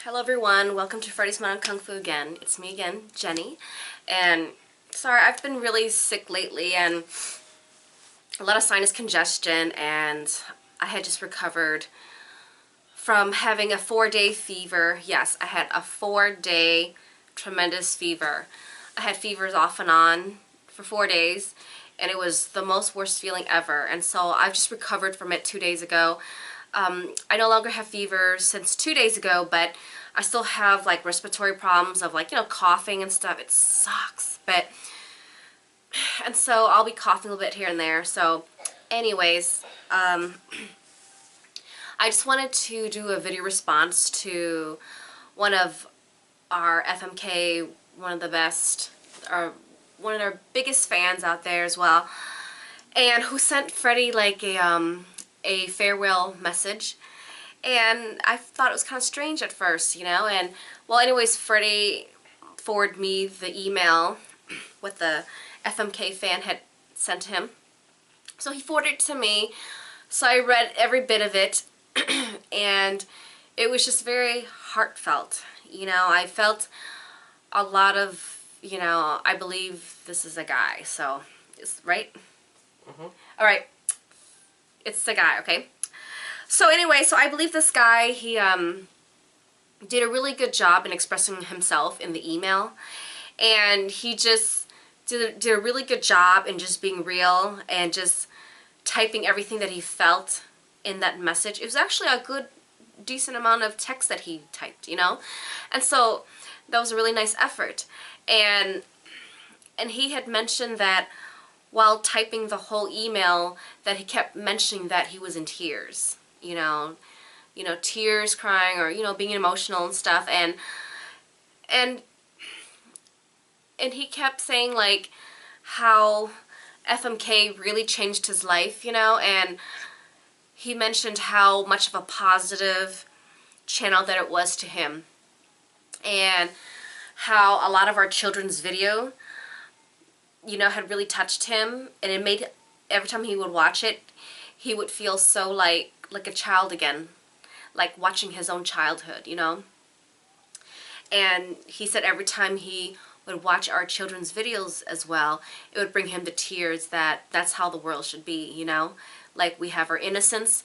Hello everyone, welcome to Freddy's Modern Kung Fu again. It's me again, Jenny. And sorry, I've been really sick lately and a lot of sinus congestion, and I had just recovered from having a 4-day fever. Yes, I had a 4-day tremendous fever. I had fevers off and on for 4 days, and it was the most worst feeling ever. And so I've just recovered from it 2 days ago. I no longer have fever since 2 days ago, but I still have like respiratory problems of like, coughing and stuff. It sucks. And so I'll be coughing a little bit here and there. So anyways, I just wanted to do a video response to one of our FMK, one of the best, or one of our biggest fans out there as well, and who sent Freddie like a farewell message. And I thought it was kind of strange at first, and well, anyways, Freddie forwarded me the email what the FMK fan had sent him. So he forwarded it to me, so I read every bit of it, and it was just very heartfelt. I felt a lot of, I believe this is a guy, so, right? All right. It's the guy, okay? So anyway, so I believe this guy, he did a really good job in expressing himself in the email. And he just did a really good job in just being real and just typing everything that he felt in that message. It was actually a good, decent amount of text that he typed, And so that was a really nice effort. And he had mentioned that while typing the whole email, that he kept mentioning that he was in tears, tears, crying, or being emotional and stuff, and he kept saying like how FMK really changed his life, and he mentioned how much of a positive channel that it was to him, and how a lot of our children's video had really touched him, and it made, every time he would watch it, he would feel so like a child again, like watching his own childhood, And he said every time he would watch our children's videos as well, it would bring him to tears, that's how the world should be, Like, we have our innocence,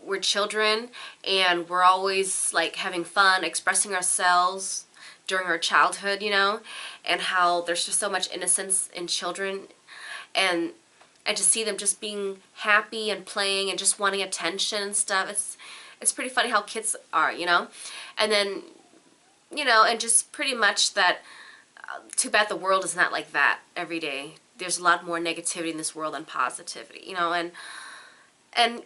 we're children, and we're always like having fun, expressing ourselves during our childhood, and how there's just so much innocence in children, and to see them just being happy and playing and just wanting attention and stuff. It's pretty funny how kids are, and then, and just pretty much that, too bad the world is not like that every day. There's a lot more negativity in this world than positivity, and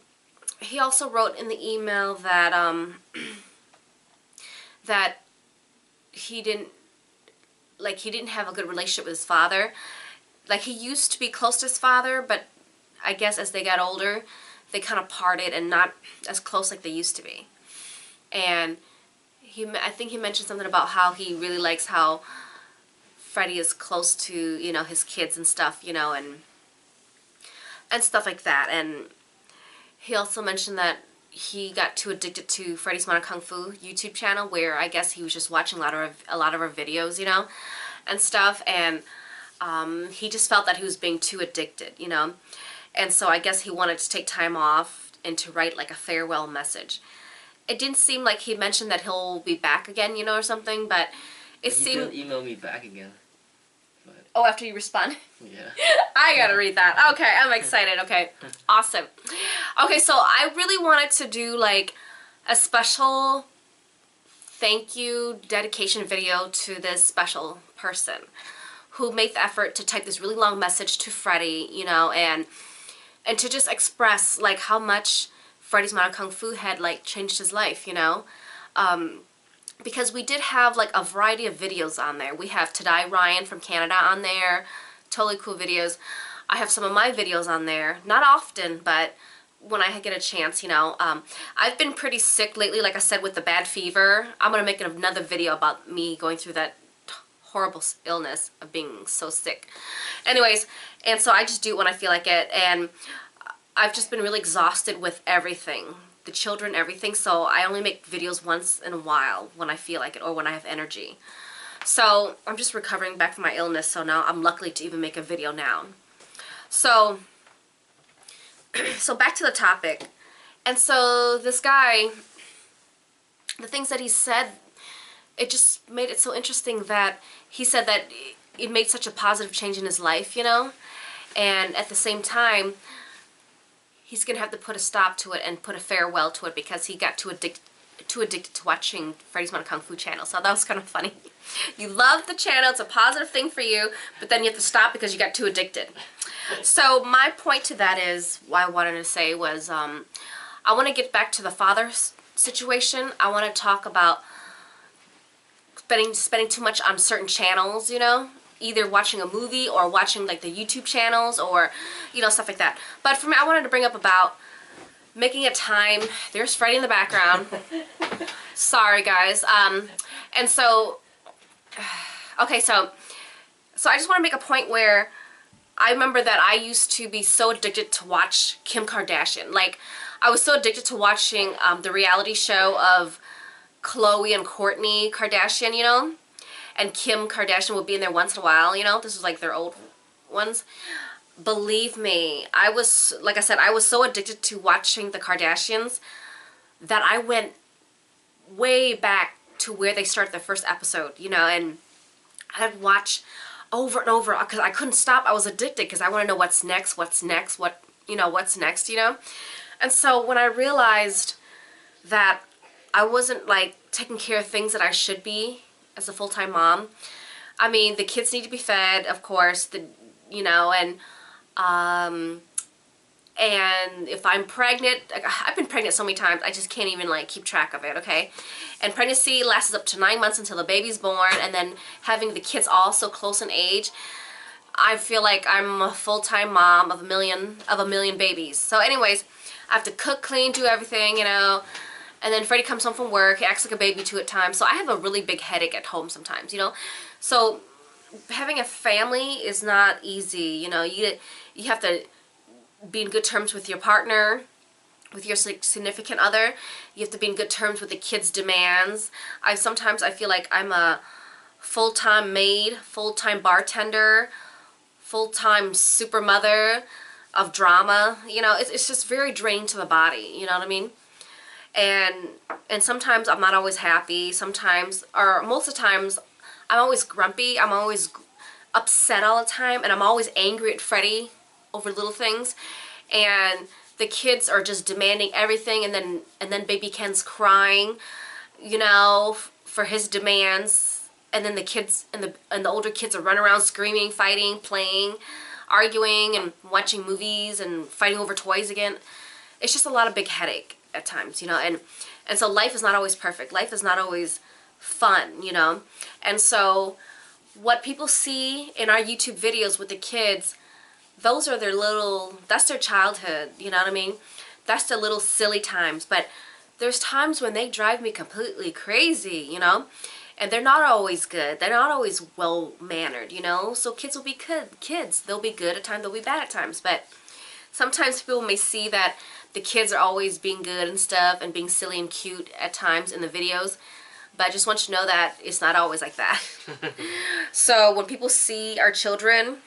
he also wrote in the email that, that he didn't have a good relationship with his father. Like, he used to be close to his father, but I guess as they got older, they kind of parted and not as close like they used to be. And I think he mentioned something about how he really likes how Freddie is close to, his kids and stuff, and stuff like that. And he also mentioned that he got too addicted to Freddy's Modern Kung Fu YouTube channel, where I guess he was just watching a lot of our videos, and stuff, and he just felt that he was being too addicted, and so I guess he wanted to take time off and to write like a farewell message. It didn't seem like he mentioned that he'll be back again, or something, but it seemed... He emailed me back again. But... Oh, after you respond? Yeah. I gotta read that. Okay, I'm excited. Okay, awesome. Okay, so I really wanted to do like a special thank you dedication video to this special person who made the effort to type this really long message to Freddie, and to just express like how much Freddy's Modern Kung Fu had like changed his life, because we did have like a variety of videos on there. We have Tadai Ryan from Canada on there, totally cool videos. I have some of my videos on there, not often, but when I get a chance, I've been pretty sick lately, like I said, with the bad fever. I'm going to make another video about me going through that horrible illness of being so sick. Anyways, and so I just do it when I feel like it, and I've just been really exhausted with everything. the children, everything. So I only make videos once in a while when I feel like it or when I have energy. So I'm just recovering back from my illness. So now I'm lucky to even make a video now. So, so back to the topic. And so this guy, the things that he said, it just made it so interesting that he said that it made such a positive change in his life, you know? And at the same time, he's going to have to put a stop to it and put a farewell to it because he got too addicted to watching Freddy's Modern Kung Fu channel. So that was kind of funny. You love the channel, it's a positive thing for you, but then you have to stop because you got too addicted. So my point to that is, what I wanted to say was, I want to get back to the father situation. I want to talk about spending too much on certain channels, you know, either watching a movie or watching like the YouTube channels or, you know, stuff like that. But for me, I wanted to bring up about making a time. There's Freddy in the background. Sorry, guys. And so, okay, so I just want to make a point where I remember that I used to be so addicted to watch Kim Kardashian. Like, I was so addicted to watching the reality show of Khloe and Kourtney Kardashian, you know, and Kim Kardashian would be in there once in a while, you know. This was like their old ones. Believe me, I was, like I said, I was so addicted to watching the Kardashians that I went way back to where they started the first episode, you know, and I'd watch over and over because I couldn't stop. I was addicted because I want to know what's next, what's next, what's next, you know. And so when I realized that I wasn't like taking care of things that I should be as a full-time mom. I mean, the kids need to be fed, of course, you know, and if I'm pregnant, I've been pregnant so many times, I just can't even like keep track of it, okay? And pregnancy lasts up to 9 months until the baby's born, and then having the kids all so close in age, I feel like I'm a full-time mom of a million babies. So anyways, I have to cook, clean, do everything, you know. And then Freddie comes home from work, he acts like a baby too at times. So I have a really big headache at home sometimes, you know. So having a family is not easy, you know. You have to be in good terms with your partner, with your significant other. You have to be in good terms with the kids' demands. Sometimes I feel like I'm a full-time maid, full-time bartender, full-time super mother of drama. You know, it's just very draining to the body, you know what I mean? And sometimes I'm not always happy. Sometimes, or most of the times, I'm always grumpy. I'm always upset all the time, and I'm always angry at Freddie over little things. And the kids are just demanding everything, and then baby Ken's crying, you know, for his demands. And then the kids and the older kids are running around screaming, fighting, playing, arguing, and watching movies and fighting over toys again. It's just a lot of big headache at times, you know, and so life is not always perfect. Life is not always fun, you know. And so what people see in our YouTube videos with the kids, those are that's their childhood, you know what I mean? That's their little silly times. But there's times when they drive me completely crazy, you know, and they're not always good. They're not always well-mannered, you know. So kids will be kids. They'll be good at times, they'll be bad at times. But sometimes people may see that the kids are always being good and stuff and being silly and cute at times in the videos. But I just want you to know that it's not always like that. So when people see our children,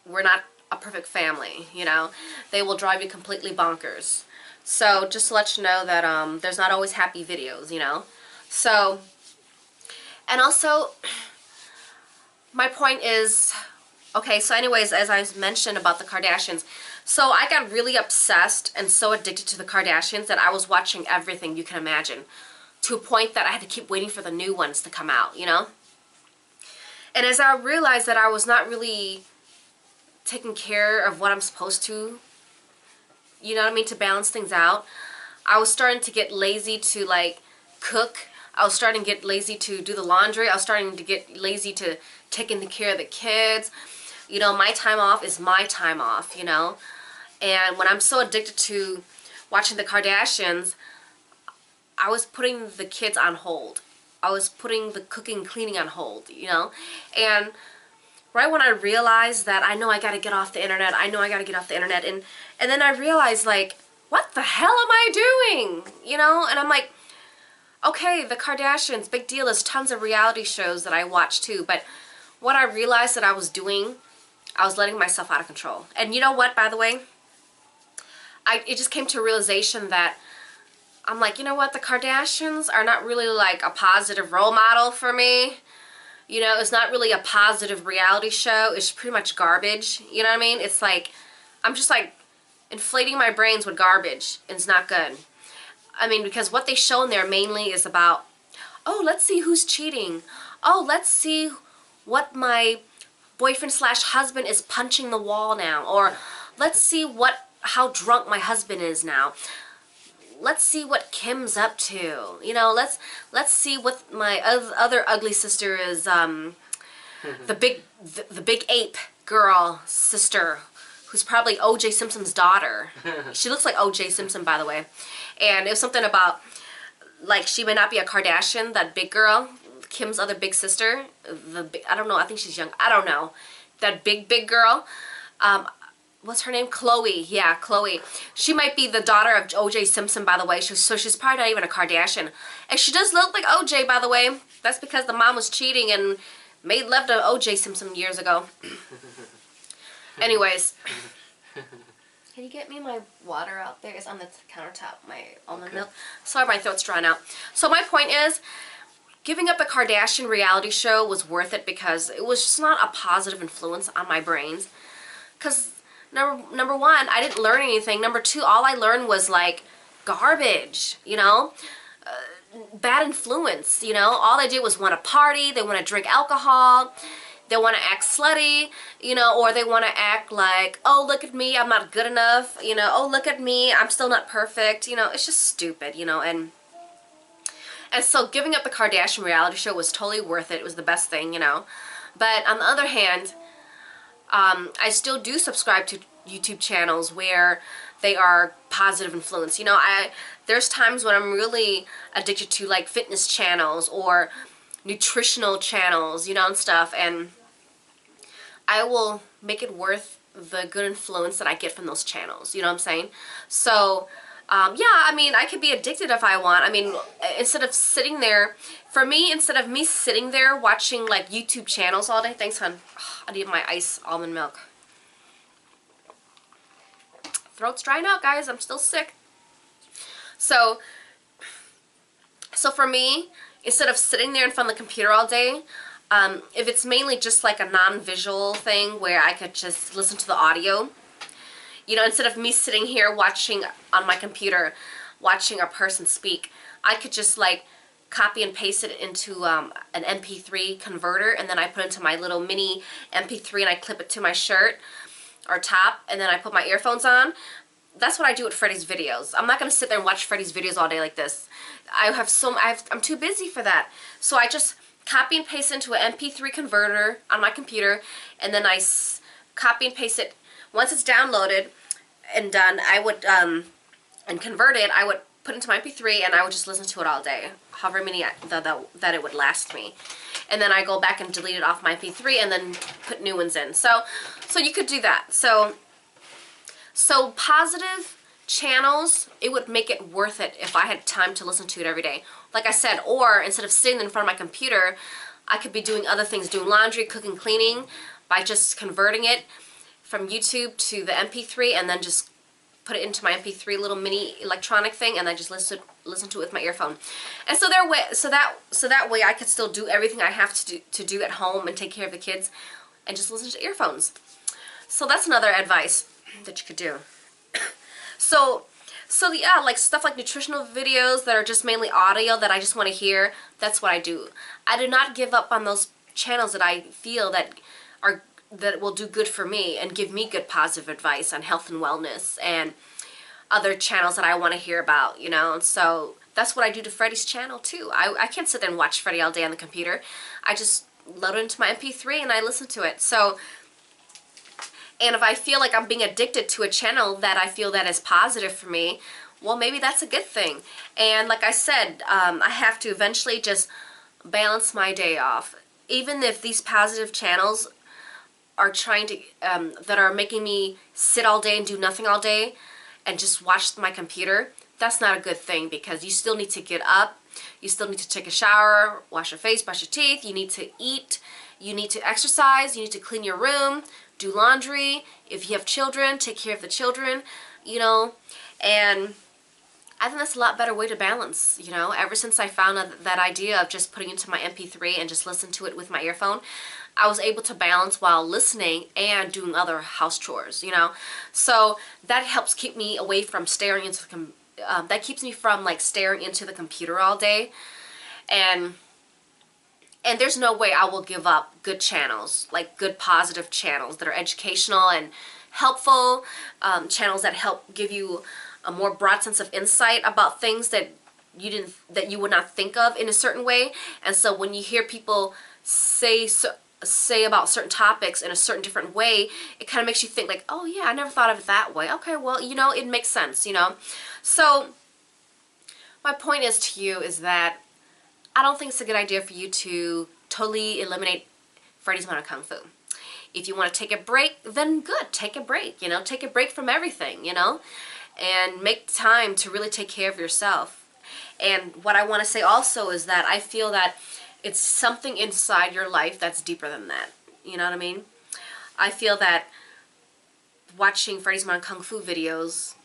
we're not a perfect family, you know. They will drive you completely bonkers. So just to let you know that there's not always happy videos, you know. So, and also, my point is, okay, so anyways, as I mentioned about the Kardashians, so I got really obsessed and so addicted to the Kardashians that I was watching everything you can imagine, to a point that I had to keep waiting for the new ones to come out, you know? And as I realized that I was not really taking care of what I'm supposed to, you know what I mean, to balance things out, I was starting to get lazy to, like, cook. I was starting to get lazy to do the laundry. I was starting to get lazy to taking care of the kids. You know, my time off is my time off, you know? And when I'm so addicted to watching the Kardashians, I was putting the kids on hold. I was putting the cooking and cleaning on hold, you know? And right when I realized that I know I got to get off the internet, and then I realized, like, what the hell am I doing? You know, and I'm like, okay, the Kardashians, big deal. There's tons of reality shows that I watch too, but what I realized that I was doing, I was letting myself out of control. And you know what, by the way? It just came to a realization that I'm like, you know what? The Kardashians are not really like a positive role model for me. You know, it's not really a positive reality show. It's pretty much garbage. You know what I mean? It's like, I'm just like inflating my brains with garbage. And it's not good. I mean, because what they show in there mainly is about, oh, let's see who's cheating. Oh, let's see what my boyfriend slash husband is punching the wall now. Or let's see how drunk my husband is now. Let's see what Kim's up to. You know, let's see what my other ugly sister is, the big ape girl sister, who's probably O.J. Simpson's daughter. She looks like O.J. Simpson, by the way. And it was something about, like, she may not be a Kardashian, that big girl, Kim's other big sister. I don't know, I think she's young. I don't know. That big girl. What's her name? Chloe. Yeah, Chloe. She might be the daughter of O.J. Simpson, by the way. So she's probably not even a Kardashian. And she does look like O.J., by the way. That's because the mom was cheating and made love to O.J. Simpson years ago. Anyways. Can you get me my water out there? It's on the countertop, my almond milk. Sorry, my throat's drying out. So my point is, giving up the Kardashian reality show was worth it because it was just not a positive influence on my brains. Because number one, I didn't learn anything. Number two, all I learned was like garbage, you know? Bad influence, you know? All they did was want to party, they want to drink alcohol, they want to act slutty, you know, or they want to act like, oh, look at me, I'm not good enough, you know, oh, look at me, I'm still not perfect, you know, it's just stupid, you know, and so giving up the Kardashian reality show was totally worth it. It was the best thing, you know. But on the other hand, I still do subscribe to YouTube channels where they are positive influence. You know, there's times when I'm really addicted to like fitness channels or nutritional channels, you know, and stuff, and I will make it worth the good influence that I get from those channels, you know what I'm saying? So, yeah, I mean, I could be addicted if I want. I mean, instead of sitting there, for me, instead of me sitting there watching like YouTube channels all day, thanks, hon. Oh, I need my ice almond milk. Throat's drying out, guys. I'm still sick. So for me, instead of sitting there in front of the computer all day, if it's mainly just like a non-visual thing where I could just listen to the audio, you know, instead of me sitting here watching on my computer, watching a person speak, I could just like copy and paste it into an MP3 converter, and then I put it into my little mini MP3 and I clip it to my shirt or top, and then I put my earphones on. That's what I do with Freddie's videos. I'm not going to sit there and watch Freddie's videos all day like this. I'm too busy for that. So I just copy and paste it into an MP3 converter on my computer, and then I copy and paste it. Once it's downloaded and done, I would, and converted, I would put it into my MP3 and I would just listen to it all day, however many that it would last me. And then I go back and delete it off my MP3 and then put new ones in. So you could do that. So positive channels, it would make it worth it if I had time to listen to it every day. Like I said, or instead of sitting in front of my computer, I could be doing other things, doing laundry, cooking, cleaning, by just converting it from YouTube to the MP3 and then just put it into my MP3 little mini electronic thing, and I just listen to it with my earphone. And so that way I could still do everything I have to do at home and take care of the kids and just listen to earphones. So that's another advice that you could do. So yeah, like stuff like nutritional videos that are just mainly audio that I just want to hear, that's what I do. I do not give up on those channels that I feel that will do good for me and give me good positive advice on health and wellness and other channels that I want to hear about, you know. So that's what I do to Freddie's channel too. I can't sit there and watch Freddie all day on the computer. I just load it into my MP3 and I listen to it. So, and if I feel like I'm being addicted to a channel that I feel that is positive for me, well, maybe that's a good thing. And like I said, I have to eventually just balance my day off. Even if these positive channels are trying to, that are making me sit all day and do nothing all day, and just watch my computer, that's not a good thing, because you still need to get up, you still need to take a shower, wash your face, brush your teeth, you need to eat, you need to exercise, you need to clean your room, do laundry. If you have children, take care of the children, you know. And I think that's a lot better way to balance, you know. Ever since I found that idea of just putting into my MP3 and just listen to it with my earphone, I was able to balance while listening and doing other house chores, you know. So that helps keep me away from staring into the that keeps me from like staring into the computer all day. And there's no way I will give up good channels, like good positive channels that are educational and helpful, channels that help give you a more broad sense of insight about things that you would not think of in a certain way. And so when you hear people say about certain topics in a certain different way, it kind of makes you think like, oh yeah, I never thought of it that way. Okay, well, you know, it makes sense, you know. So my point is to you is that I don't think it's a good idea for you to totally eliminate Freddy's Modern Kung Fu. If you want to take a break, then good, take a break, you know, take a break from everything, you know, and make time to really take care of yourself. And what I want to say also is that I feel that it's something inside your life that's deeper than that, you know what I mean? I feel that watching Freddy's Modern Kung Fu videos,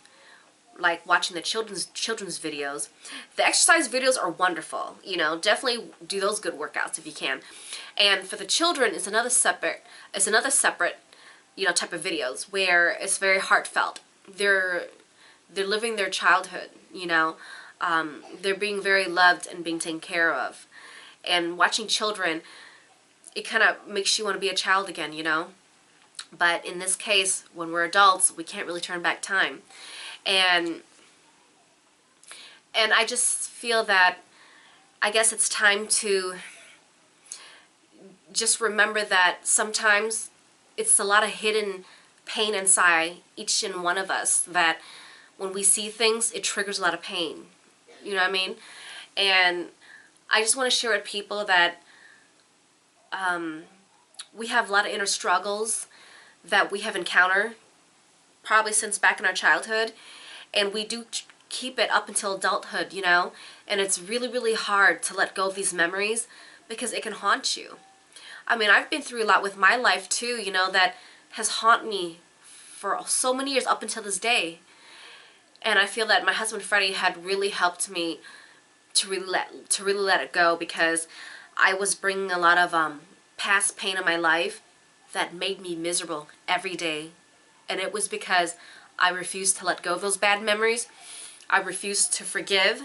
like watching the children's videos, the exercise videos are wonderful, you know, definitely do those good workouts if you can. And for the children, it's another separate, you know, type of videos where it's very heartfelt. They're living their childhood, you know. They're being very loved and being taken care of. And watching children, it kind of makes you want to be a child again, you know. But in this case, when we're adults, we can't really turn back time. And I just feel that I guess it's time to just remember that sometimes it's a lot of hidden pain inside each and one of us, that when we see things, it triggers a lot of pain. You know what I mean? And I just want to share with people that we have a lot of inner struggles that we have encountered probably since back in our childhood, and we do keep it up until adulthood, you know. And it's really, really hard to let go of these memories because it can haunt you. I mean, I've been through a lot with my life too, you know, that has haunted me for so many years up until this day. And I feel that my husband Freddie had really helped me to really let it go, because I was bringing a lot of past pain in my life that made me miserable every day. And it was because I refused to let go of those bad memories. I refused to forgive.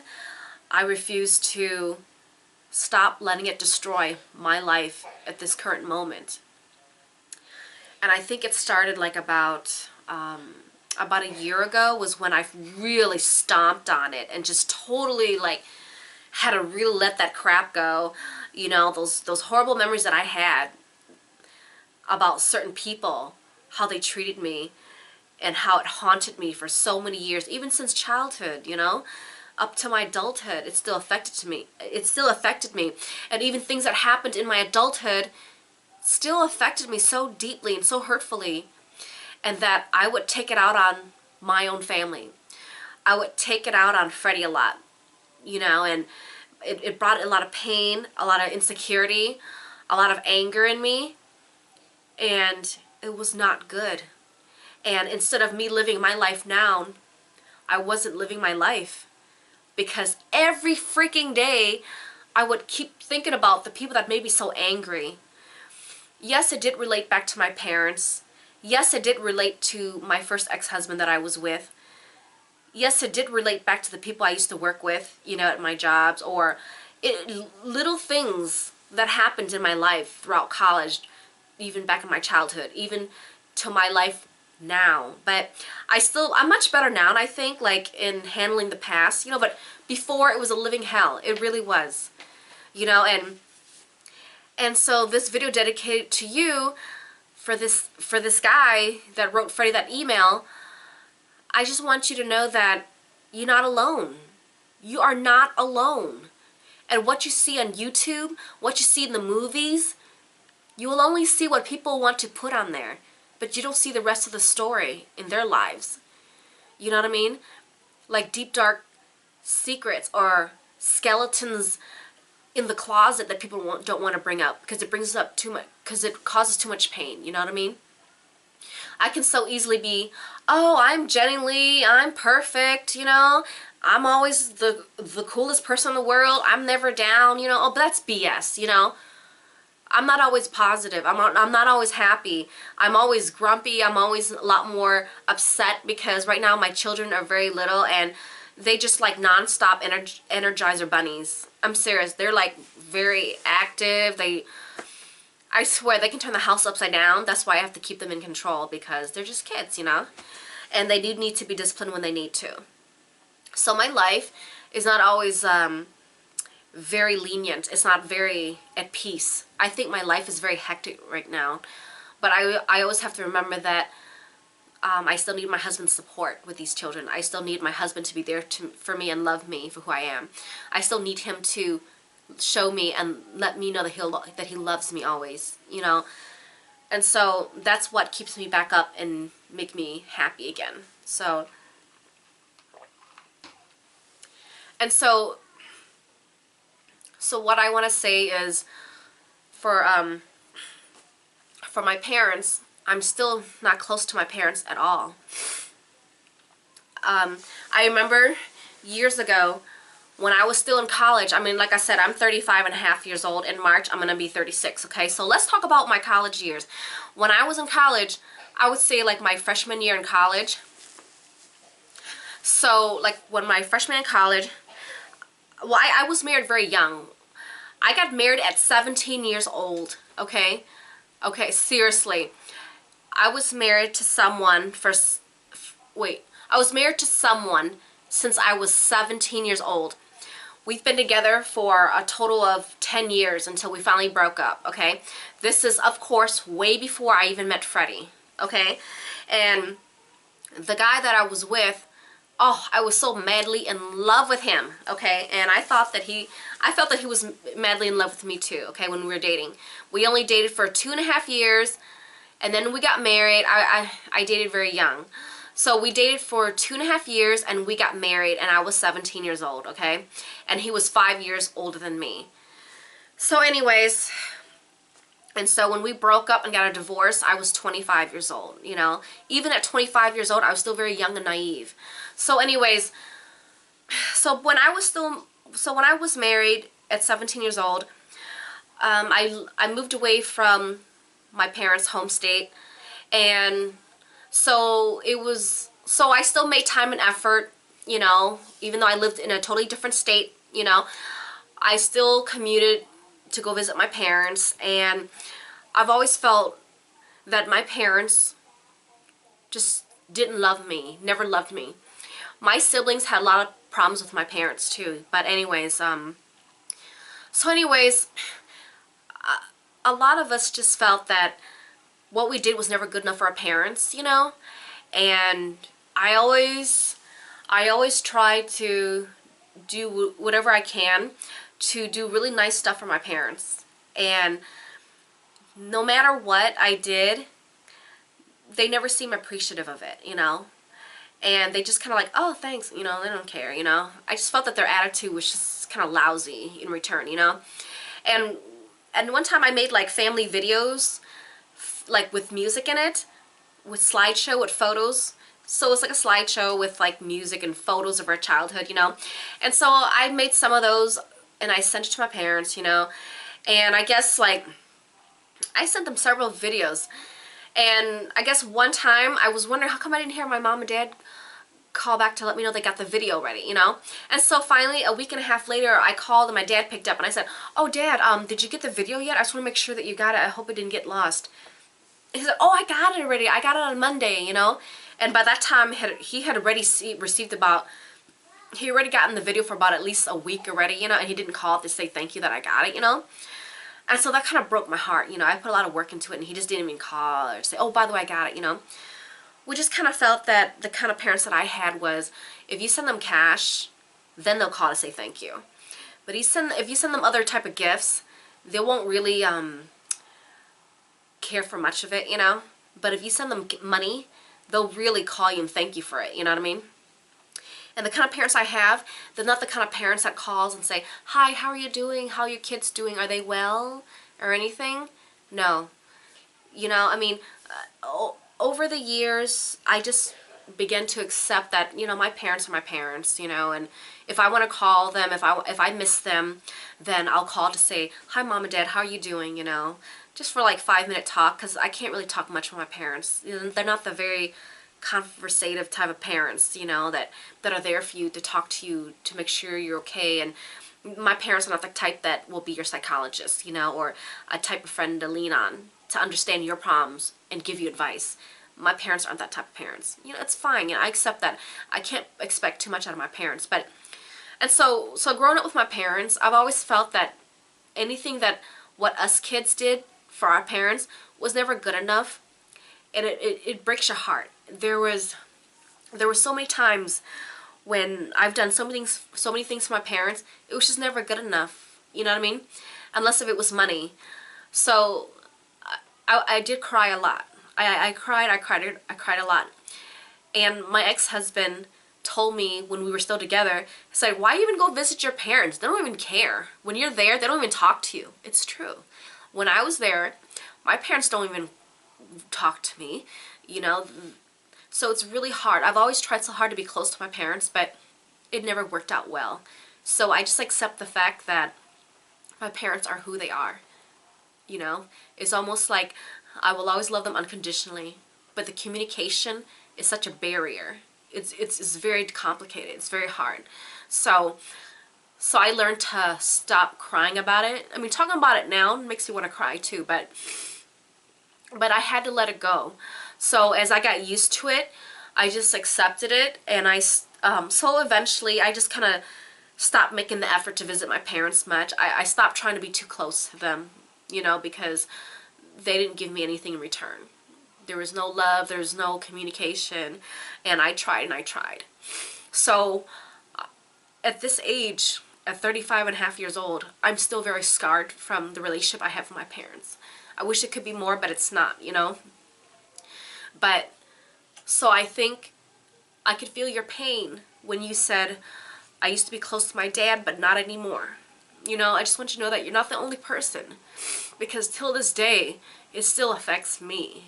I refused to stop letting it destroy my life at this current moment. And I think it started like about a year ago was when I really stomped on it and just totally like had to really let that crap go. You know, those horrible memories that I had about certain people, how they treated me, and how it haunted me for so many years, even since childhood, you know, up to my adulthood. It still affected me. It still affected me. And even things that happened in my adulthood still affected me so deeply and so hurtfully, and that I would take it out on my own family. I would take it out on Freddie a lot, you know, and it brought a lot of pain, a lot of insecurity, a lot of anger in me, and it was not good. And instead of me living my life now, I wasn't living my life, because every freaking day I would keep thinking about the people that made me so angry. Yes, it did relate back to my parents. Yes, it did relate to my first ex-husband that I was with. Yes, it did relate back to the people I used to work with, you know, at my jobs, or little things that happened in my life throughout college, even back in my childhood, even to my life now. But I'm much better now, and I think, like, in handling the past, you know, but before it was a living hell. It really was, you know. And so this video dedicated to you, for this guy that wrote Freddie that email. I just want you to know that you're not alone. You are not alone. And what you see on YouTube, what you see in the movies, you will only see what people want to put on there, but you don't see the rest of the story in their lives. You know what I mean? Like deep, dark secrets or skeletons in the closet that people don't want to bring up because it brings up too much, because it causes too much pain. You know what I mean? I can so easily be, oh, I'm Jenny Lee, I'm perfect, you know, I'm always the coolest person in the world, I'm never down, you know. Oh, but that's BS, you know. I'm not always positive. I'm not always happy. I'm always grumpy. I'm always a lot more upset because right now my children are very little and they just like non-stop Energizer bunnies. I'm serious. They're like very active. I swear they can turn the house upside down. That's why I have to keep them in control because they're just kids, you know? And they do need to be disciplined when they need to. So my life is not always very lenient. It's not very at peace. I think my life is very hectic right now. But I always have to remember that I still need my husband's support with these children. I still need my husband to be there for me and love me for who I am. I still need him to show me and let me know that he loves me always, you know. And so that's what keeps me back up and make me happy again. So what I want to say is for my parents, I'm still not close to my parents at all. I remember years ago when I was still in college. I mean, like I said, I'm 35 and a half years old. In March, I'm going to be 36, okay? So let's talk about my college years. When I was in college, I would say like my freshman year in college. So like when my freshman in college, well, I was married very young. I got married at 17 years old, okay? Okay, seriously. I was married to someone I was married to someone since I was 17 years old. We've been together for a total of 10 years until we finally broke up, okay? This is, of course, way before I even met Freddie, okay? And the guy that I was with, oh, I was so madly in love with him, okay? And I felt that he was madly in love with me too, okay, when we were dating. We only dated for 2.5 years, and then we got married. I dated very young. So we dated for 2.5 years, and we got married, and I was 17 years old, okay? And he was 5 years older than me. So anyways, and so when we broke up and got a divorce, I was 25 years old, you know? Even at 25 years old, I was still very young and naive. So anyways, when I was married at 17 years old, I moved away from my parents' home state, and so I still made time and effort, you know, even though I lived in a totally different state, you know, I still commuted to go visit my parents, and I've always felt that my parents just didn't love me, never loved me. My siblings had a lot of problems with my parents too, but anyways, a lot of us just felt that what we did was never good enough for our parents, you know, and I always try to do whatever I can to do really nice stuff for my parents, and no matter what I did, they never seemed appreciative of it, you know, and they just kind of like, oh, thanks, you know, they don't care, you know. I just felt that their attitude was just kind of lousy in return, you know. And one time I made like family videos, like with music in it, with slideshow, with photos. So it's like a slideshow with like music and photos of our childhood, you know. And so I made some of those and I sent it to my parents, you know. And I guess like I sent them several videos. And I guess one time I was wondering how come I didn't hear my mom and dad call back to let me know they got the video ready, you know. And so finally a week and a half later I called and my dad picked up and I said, oh Dad, did you get the video yet? I just want to make sure that you got it. I hope it didn't get lost. He said, oh, I got it already. I got it on Monday, you know. And by that time he had already received he already gotten the video for about at least a week already, you know, and he didn't call to say thank you that I got it, you know. And so that kind of broke my heart, you know. I put a lot of work into it and he just didn't even call or say, oh, by the way, I got it, you know. We just kind of felt that the kind of parents that I had was, if you send them cash, then they'll call to say thank you. But if you send them other type of gifts, they won't really care for much of it, you know. But if you send them money, they'll really call you and thank you for it, you know what I mean? And the kind of parents I have, they're not the kind of parents that calls and say, hi, how are you doing? How are your kids doing? Are they well? Or anything? No. You know, I mean, over the years, I just began to accept that, you know, my parents are my parents, you know, and if I want to call them, if I miss them, then I'll call to say, hi, Mom and Dad, how are you doing, you know? Just for like 5-minute talk, because I can't really talk much with my parents. You know, they're not the very conversative type of parents, you know, that are there for you to talk to you to make sure you're okay. And my parents are not the type that will be your psychologist, you know, or a type of friend to lean on to understand your problems and give you advice. My parents aren't that type of parents. You know, it's fine. You know, I accept that. I can't expect too much out of my parents. But, and so growing up with my parents, I've always felt that anything that what us kids did for our parents was never good enough. And it breaks your heart. There were so many times when I've done so many things for my parents, it was just never good enough. You know what I mean? Unless if it was money. So I did cry a lot. I cried a lot. And my ex-husband told me when we were still together, he said, why even go visit your parents? They don't even care. When you're there, they don't even talk to you. It's true. When I was there, my parents don't even talk to me, you know. So it's really hard. I've always tried so hard to be close to my parents, but it never worked out well. So I just accept the fact that my parents are who they are. You know, it's almost like I will always love them unconditionally, but the communication is such a barrier. It's very complicated. It's very hard. So I learned to stop crying about it. I mean, talking about it now makes me want to cry too, but I had to let it go. So as I got used to it, I just accepted it, and so eventually I just kind of stopped making the effort to visit my parents much. I stopped trying to be too close to them, you know, because they didn't give me anything in return. There was no love, there was no communication, and I tried and I tried. So at this age, at 35 and a half years old, I'm still very scarred from the relationship I have with my parents. I wish it could be more, but it's not, you know. But, so I think I could feel your pain when you said, I used to be close to my dad, but not anymore. You know, I just want you to know that you're not the only person. Because till this day, it still affects me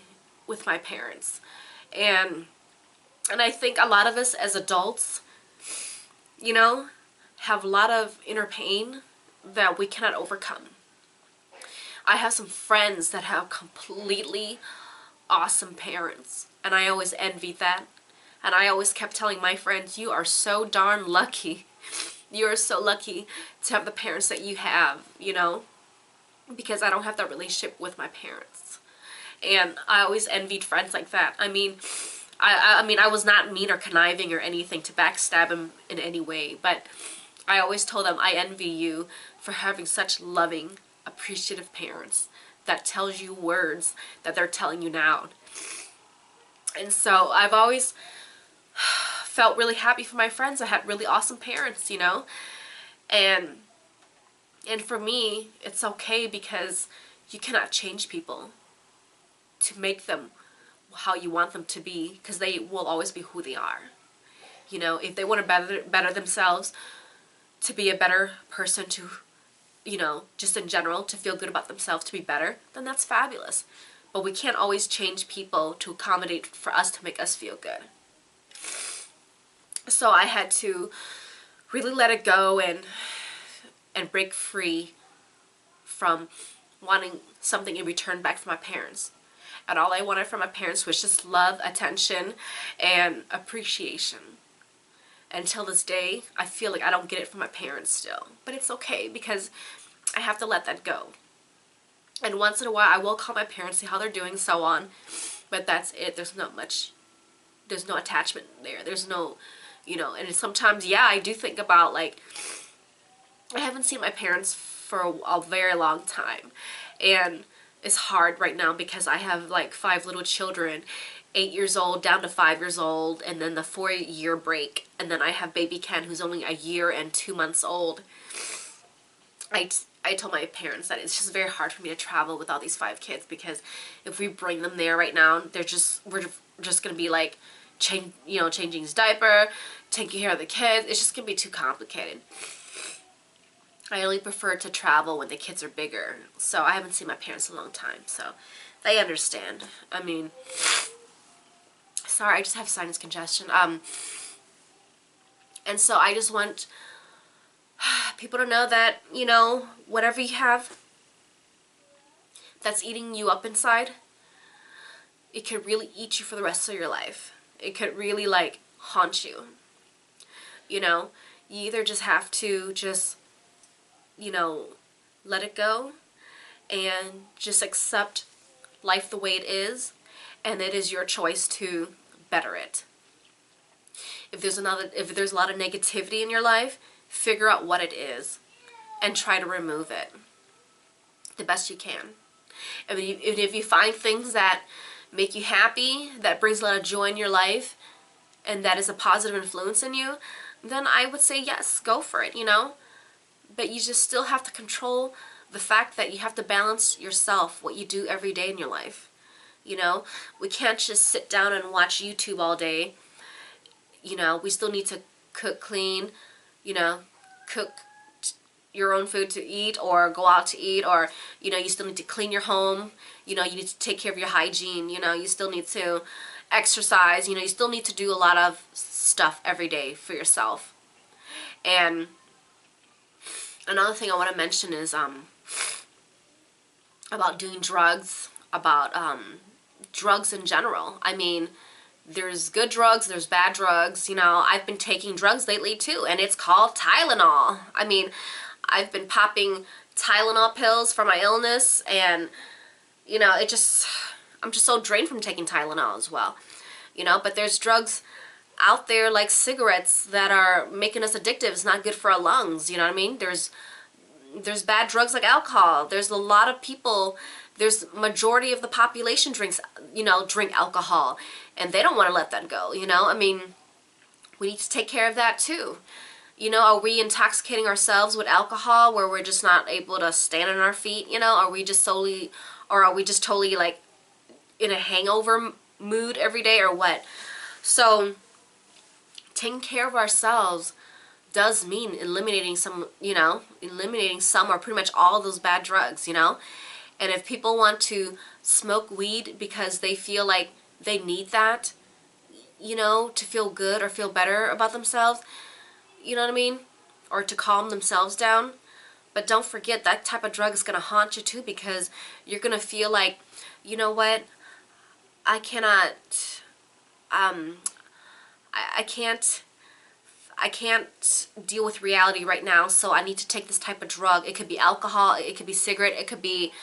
with my parents. And I think a lot of us as adults, you know, have a lot of inner pain that we cannot overcome. I have some friends that have completely awesome parents, and I always envied that. And I always kept telling my friends, you are so darn lucky. You are so lucky to have the parents that you have, you know, because I don't have that relationship with my parents. And I always envied friends like that. I mean, I was not mean or conniving or anything to backstab them in any way, but I always told them, I envy you for having such loving, appreciative parents that tells you words that they're telling you now. And so I've always felt really happy for my friends that had really awesome parents, you know. And for me, it's okay, because you cannot change people to make them how you want them to be, because they will always be who they are. You know, if they want to better themselves, to be a better person, to, you know, just in general, to feel good about themselves, to be better, then that's fabulous. But we can't always change people to accommodate for us to make us feel good. So I had to really let it go and break free from wanting something in return back from my parents. And all I wanted from my parents was just love, attention, and appreciation. Until this day, I feel like I don't get it from my parents still. But it's okay, because I have to let that go. And once in a while, I will call my parents, see how they're doing, so on. But that's it. There's not much. There's no attachment there. There's no, you know, and sometimes, yeah, I do think about, like, I haven't seen my parents for a very long time. And it's hard right now because I have, like, 5 little children, 8 years old down to 5 years old, and then the 4-year break. And then I have baby Ken, who's only a year and 2 months old. I I told my parents that it's just very hard for me to travel with all these 5 kids, because if we bring them there right now, we're just gonna be like, changing his diaper, taking care of the kids. It's just gonna be too complicated. I really prefer to travel when the kids are bigger. So I haven't seen my parents in a long time, so they understand. I mean, sorry, I just have sinus congestion. And so I just want people to know that, whatever you have that's eating you up inside, it could really eat you for the rest of your life. It could really, like, haunt you. You either just have to let it go and just accept life the way it is, and it is your choice to better it. If there's a lot of negativity in your life, figure out what it is and try to remove it the best you can. I mean, if you find things that make you happy, that brings a lot of joy in your life, and that is a positive influence in you, then I would say yes, go for it, But you just still have to control the fact that you have to balance yourself, what you do every day in your life. We can't just sit down and watch YouTube all day. We still need to cook, clean, cook your own food to eat, or go out to eat, or, you still need to clean your home. You need to take care of your hygiene. You still need to exercise. You still need to do a lot of stuff every day for yourself. And another thing I want to mention is about doing drugs, about drugs in general. I mean, there's good drugs, there's bad drugs. I've been taking drugs lately too, and it's called Tylenol. I mean, I've been popping Tylenol pills for my illness, and I'm just so drained from taking Tylenol as well. But there's drugs out there like cigarettes that are making us addictive. It's not good for our lungs, you know what I mean? There's bad drugs like alcohol. There's a lot of people, there's majority of the population drink alcohol, and they don't want to let that go, I mean, we need to take care of that too. Are we intoxicating ourselves with alcohol where we're just not able to stand on our feet, Are we just totally like in a hangover mood every day, or what? So taking care of ourselves does mean eliminating some or pretty much all of those bad drugs, And if people want to smoke weed because they feel like they need that, to feel good or feel better about themselves, you know what I mean? Or to calm themselves down. But don't forget, that type of drug is going to haunt you too, because you're going to feel like, you know what, I cannot, I can't deal with reality right now, so I need to take this type of drug. It could be alcohol, it could be cigarette, it could be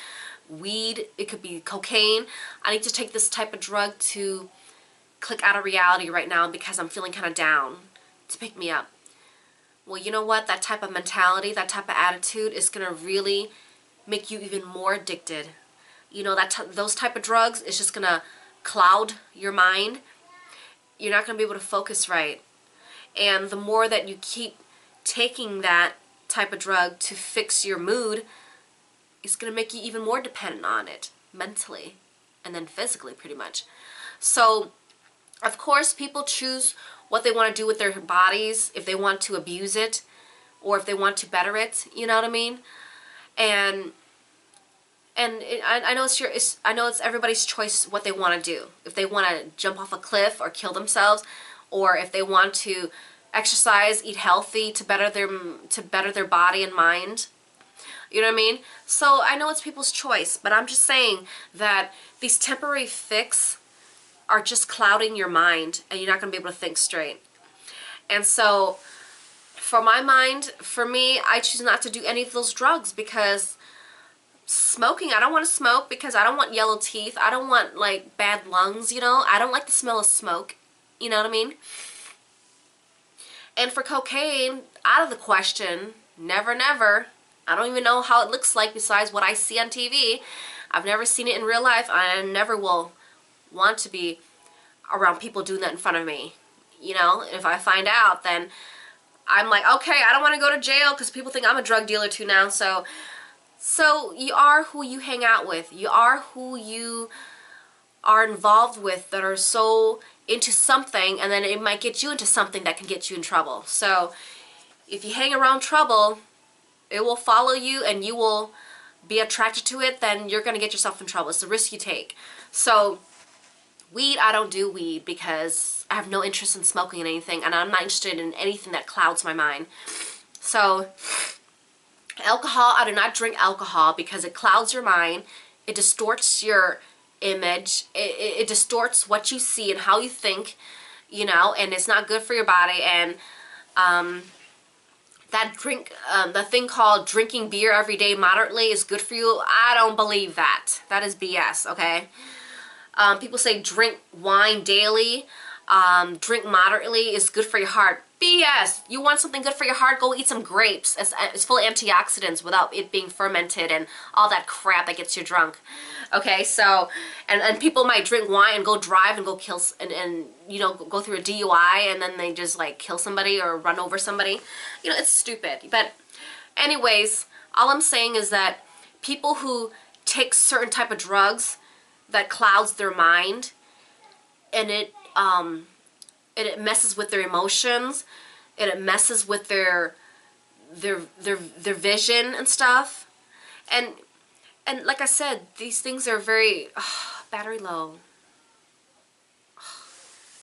weed, it could be cocaine. I need to take this type of drug to click out of reality right now because I'm feeling kind of down, to pick me up. Well, you know what? That type of mentality, that type of attitude is going to really make you even more addicted. Those type of drugs is just going to cloud your mind. You're not going to be able to focus right. And the more that you keep taking that type of drug to fix your mood, it's going to make you even more dependent on it, mentally and then physically, pretty much. So, of course, people choose what they want to do with their bodies, if they want to abuse it or if they want to better it, you know what I mean? And I know it's everybody's choice what they want to do. If they want to jump off a cliff or kill themselves, or if they want to exercise, eat healthy to better their body and mind. You know what I mean? So I know it's people's choice, but I'm just saying that these temporary fixes are just clouding your mind, and you're not going to be able to think straight. And so for my mind, for me, I choose not to do any of those drugs, because smoking, I don't want to smoke because I don't want yellow teeth. I don't want like bad lungs, I don't like the smell of smoke. You know what I mean? And for cocaine, out of the question. Never, never. I don't even know how it looks like besides what I see on TV. I've never seen it in real life. I never will want to be around people doing that in front of me. If I find out, then I'm like, okay, I don't want to go to jail because people think I'm a drug dealer too now. So, So you are who you hang out with. You are who you are involved with that are so into something, and then it might get you into something that can get you in trouble. So if you hang around trouble, it will follow you and you will be attracted to it, then you're going to get yourself in trouble. It's the risk you take. So weed, I don't do weed because I have no interest in smoking anything, and I'm not interested in anything that clouds my mind. So alcohol, I do not drink alcohol because it clouds your mind. It distorts your image. It distorts what you see and how you think, you know, and it's not good for your body. And the thing called drinking beer every day moderately is good for you. I don't believe that. That is BS, okay? People say drink wine daily, drink moderately is good for your heart. BS! You want something good for your heart? Go eat some grapes. It's full of antioxidants without it being fermented and all that crap that gets you drunk. Okay, so, and people might drink wine and go drive and go kill, and you know, go through a DUI, and then they just like kill somebody or run over somebody. You know, it's stupid. But anyways, all I'm saying is that people who take certain type of drugs that clouds their mind, and it messes with their emotions, and it messes with their vision and stuff. And like I said, these things are very battery low.